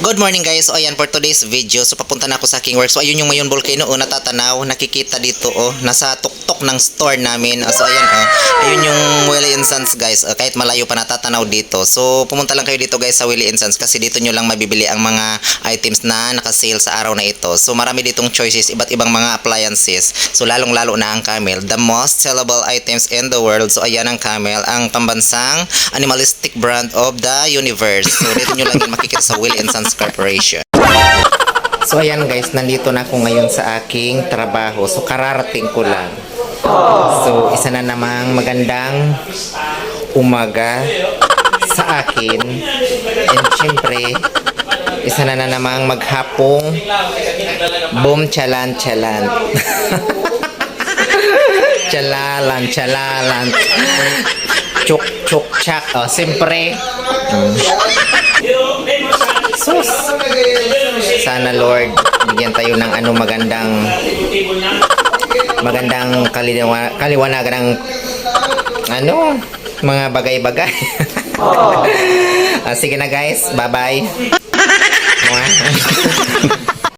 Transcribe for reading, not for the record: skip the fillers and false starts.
Good morning guys. So ayan for today's video. So papunta na ako sa aking work. So ayun yung Mayon Volcano natatanaw, nakikita dito nasa tuktok ng store namin. So ayan ayun yung Willie and Sons guys. Kahit malayo pa natatanaw dito. So pumunta lang kayo dito guys sa Willie and Sons kasi dito nyo lang mabibili ang mga items na naka-sale sa araw na ito. So marami ditong choices, iba't ibang mga appliances. So lalong-lalo na ang Camel, the most sellable items in the world. So ayan ang Camel, ang pambansang animalistic brand of the universe. So dito nyo lang yan makikita sa Willie and Sons Corporation. So ayan guys, nandito na ako ngayon sa aking trabaho. So kararating ko lang. So isa na namang magandang umaga sa akin. And syempre, isa na namang maghapong boom chalan. Chalalan. Chuk chak. Siyempre. Sus. Sana Lord, bigyan tayo ng magandang kaliwanagan ng mga bagay-bagay. Sige na guys, bye-bye.